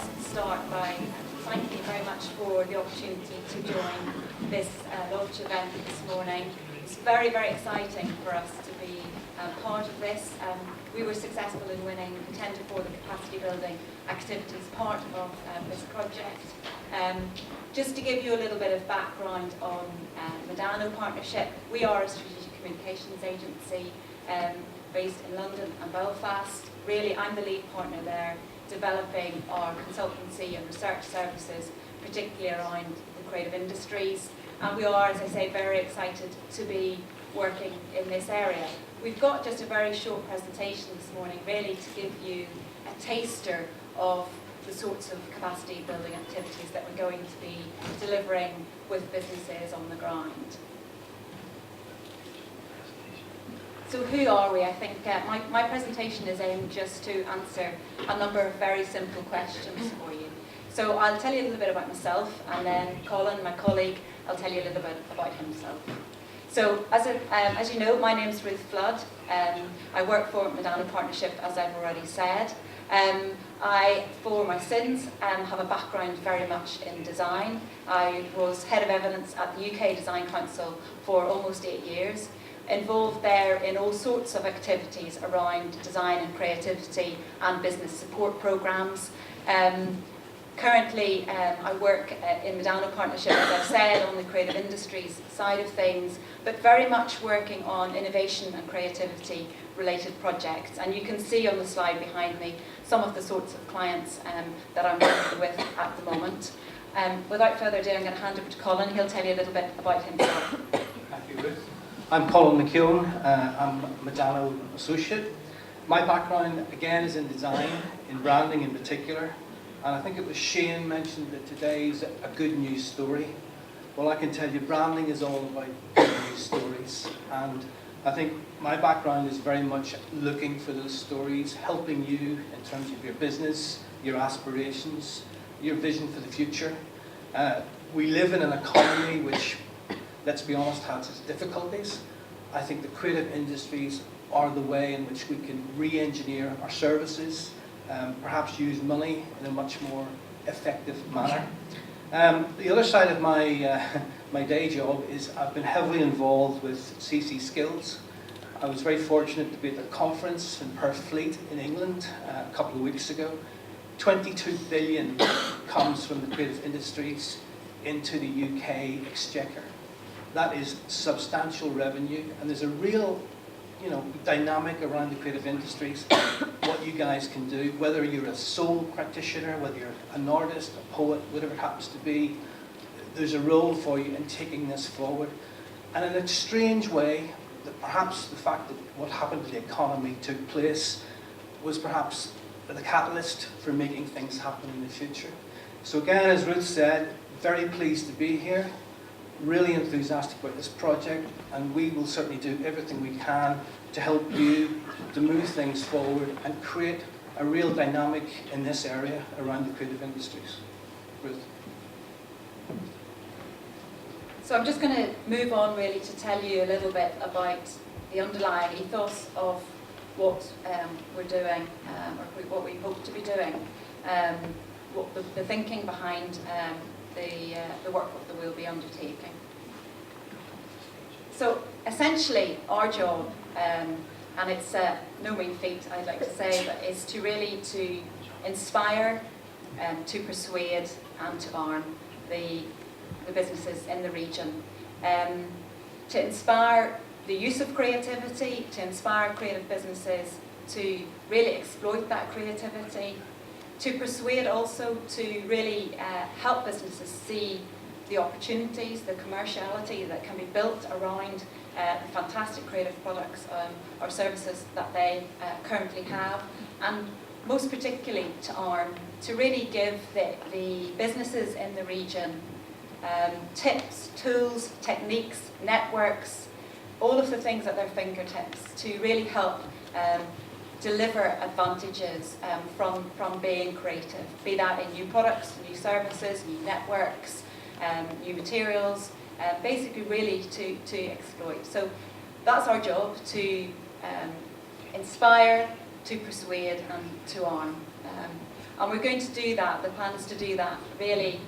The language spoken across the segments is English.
just start by thanking you very much for the opportunity to join this launch event this morning. It's very, very exciting for us to be part of this. We were successful in winning the tender for the capacity building activities part of this project. Just to give you a little bit of background on Medano Partnership, we are a strategic communications agency based in London and Belfast. Really, I'm the lead partner there, developing our consultancy and research services, particularly around the creative industries. And we are, as I say, very excited to be working in this area. We've got just a very short presentation this morning, really to give you a taster of the sorts of capacity building activities that we're going to be delivering with businesses on the ground. So who are we? I think my presentation is aimed just to answer a number of very simple questions for you. So I'll tell you a little bit about myself, and then Colin, my colleague, I'll tell you a little bit about himself. So as you know, my name's Ruth Flood. I work for Medano Partnership, as I've already said. I, for my sins, have a background very much in design. I was head of evidence at the UK Design Council for almost 8 years, involved there in all sorts of activities around design and creativity and business support programmes. Currently, I work in Medano Partnership, as I've said, on the creative industries side of things, but very much working on innovation and creativity related projects. And you can see on the slide behind me some of the sorts of clients that I'm working with at the moment. Without further ado, I'm going to hand over to Colin. He'll tell you a little bit about himself. Thank you, Ruth. I'm Colin McKeown. I'm a Medano associate. My background, again, is in design, in branding in particular. And I think it was Shane mentioned that today's a good news story. Well, I can tell you branding is all about good news stories. And I think my background is very much looking for those stories, helping you in terms of your business, your aspirations, your vision for the future. We live in an economy which, let's be honest, has its difficulties. I think the creative industries are the way in which we can re-engineer our services, perhaps use money in a much more effective manner. The other side of my day job is I've been heavily involved with CC Skills. I was very fortunate to be at a conference in Perth Fleet in England a couple of weeks ago. 22 billion comes from the creative industries into the UK exchequer. That is substantial revenue, and there's a real dynamic around the creative industries, what you guys can do, whether you're a sole practitioner, whether you're an artist, a poet, whatever it happens to be, there's a role for you in taking this forward. And in a strange way, that perhaps the fact that what happened to the economy took place was perhaps the catalyst for making things happen in the future. So again, as Ruth said, very pleased to be here. Really enthusiastic about this project, and we will certainly do everything we can to help you to move things forward and create a real dynamic in this area around the creative industries. Ruth. So I'm just going to move on really to tell you a little bit about the underlying ethos of what we're doing, or what we hope to be doing, what the thinking behind the work that we'll be undertaking. So essentially our job, and it's no mean feat I'd like to say, but is to really to inspire, to persuade and to arm the businesses in the region. To inspire the use of creativity, to inspire creative businesses to really exploit that creativity, to persuade also to really help businesses see the opportunities, the commerciality that can be built around the fantastic creative products or services that they currently have, and most particularly to arm, to really give the businesses in the region tips, tools, techniques, networks, all of the things at their fingertips to really help deliver advantages from being creative, be that in new products, new services, new networks, new materials, basically really to exploit. So that's our job, to inspire, to persuade and to arm. And we're going to do that, the plan is to do that really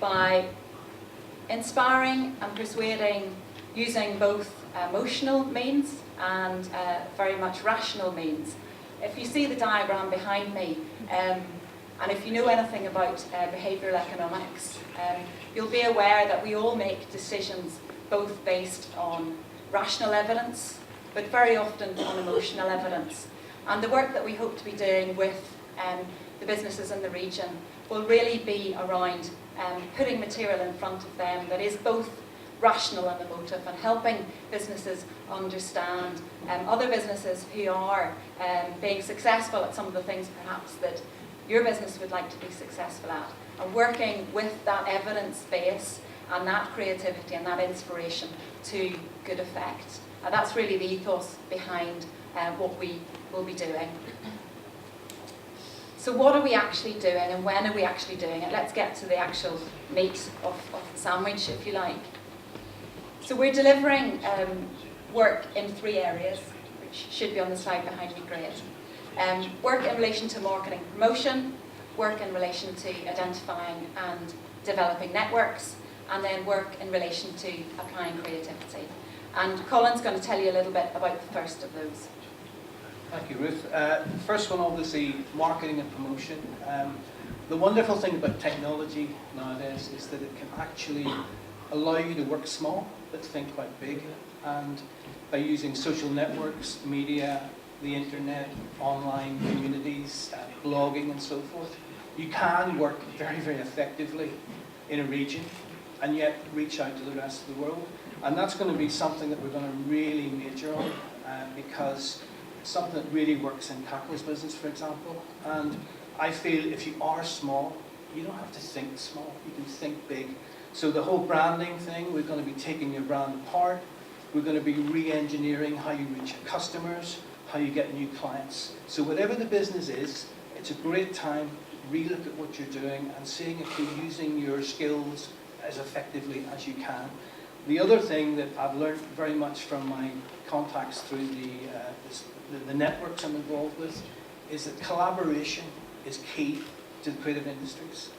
by inspiring and persuading using both emotional means and very much rational means. If you see the diagram behind me, and if you know anything about behavioural economics, you'll be aware that we all make decisions both based on rational evidence, but very often on emotional evidence. And the work that we hope to be doing with the businesses in the region will really be around putting material in front of them that is both rational and emotive, and helping businesses understand other businesses who are being successful at some of the things perhaps that your business would like to be successful at, and working with that evidence base and that creativity and that inspiration to good effect. And that's really the ethos behind what we will be doing. So what are we actually doing, and when are we actually doing it? Let's get to the actual meat of the sandwich, if you like. So we're delivering work in 3 areas, which should be on the slide behind me, great. Work in relation to marketing promotion, work in relation to identifying and developing networks, and then work in relation to applying creativity. And Colin's going to tell you a little bit about the first of those. Thank you, Ruth. First one, obviously, marketing and promotion. The wonderful thing about technology nowadays is that it can actually allow you to work small, but think quite big. And by using social networks, media, the internet, online communities, blogging and so forth, you can work very, very effectively in a region and yet reach out to the rest of the world. And that's going to be something that we're going to really major on because it's something that really works in Cackle's business, for example. And I feel if you are small, you don't have to think small, you can think big. So the whole branding thing, we're going to be taking your brand apart. We're going to be re-engineering how you reach your customers, how you get new clients. So whatever the business is, it's a great time to re-look at what you're doing and seeing if you're using your skills as effectively as you can. The other thing that I've learned very much from my contacts through the networks I'm involved with is that collaboration is key to the creative industries.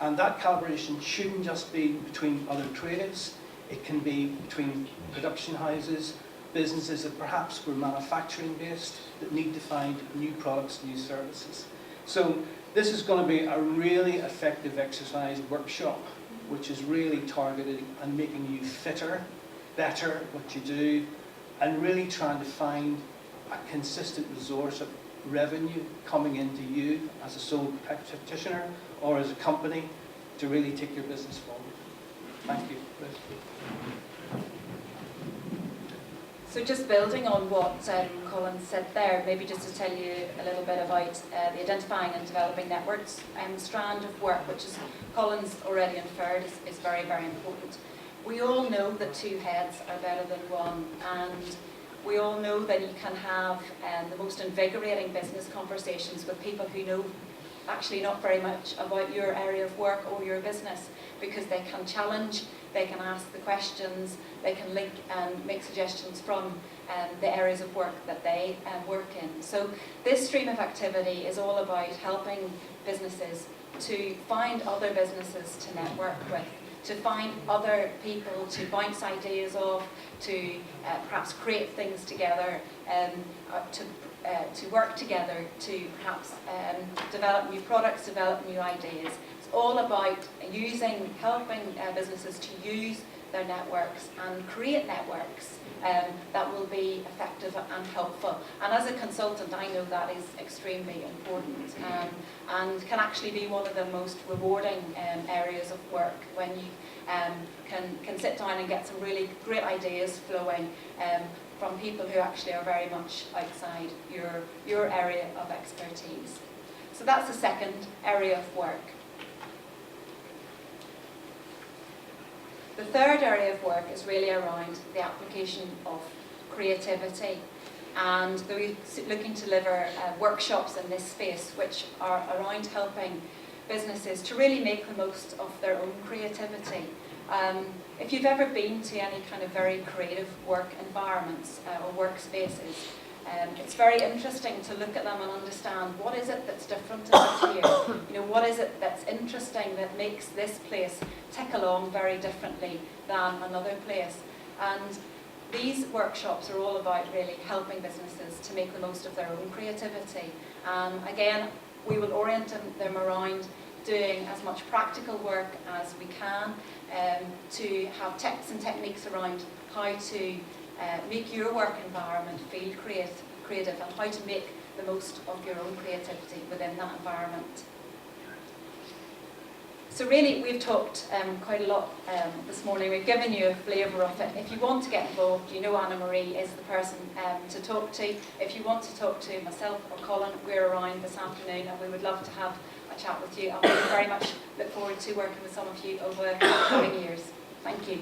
And that collaboration shouldn't just be between other creatives, it can be between production houses, businesses that perhaps were manufacturing based that need to find new products, new services. So this is going to be a really effective exercise workshop, which is really targeted and making you fitter, better at what you do, and really trying to find a consistent resource of revenue coming into you as a sole practitioner or as a company to really take your business forward. Thank you. So just building on what Colin said there, maybe just to tell you a little bit about the identifying and developing networks strand of work, which is Colin's already inferred is very, very important. We all know that 2 heads are better than 1, and we all know that you can have the most invigorating business conversations with people who know actually not very much about your area of work or your business, because they can challenge, they can ask the questions, they can link and make suggestions from the areas of work that they work in. So this stream of activity is all about helping businesses to find other businesses to network with, to find other people to bounce ideas off, to perhaps create things together, to work together, to perhaps develop new products, develop new ideas. It's all about helping businesses to use their networks and create networks that will be effective and helpful. And as a consultant, I know that is extremely important and can actually be one of the most rewarding areas of work when you can sit down and get some really great ideas flowing from people who actually are very much outside your area of expertise. So that's the second area of work. The third area of work is really around the application of creativity, and we're looking to deliver workshops in this space which are around helping businesses to really make the most of their own creativity. If you've ever been to any kind of very creative work environments or workspaces, It's very interesting to look at them and understand what is it that's different about here. You know, what is it that's interesting that makes this place tick along very differently than another place. And these workshops are all about really helping businesses to make the most of their own creativity. Again, we will orient them around doing as much practical work as we can, to have tips and techniques around how to make your work environment feel creative and how to make the most of your own creativity within that environment. So really, we've talked quite a lot this morning. We've given you a flavour of it. If you want to get involved, you know Anna Marie is the person to talk to. If you want to talk to myself or Colin, we're around this afternoon and we would love to have a chat with you. And we very much look forward to working with some of you over the coming years. Thank you.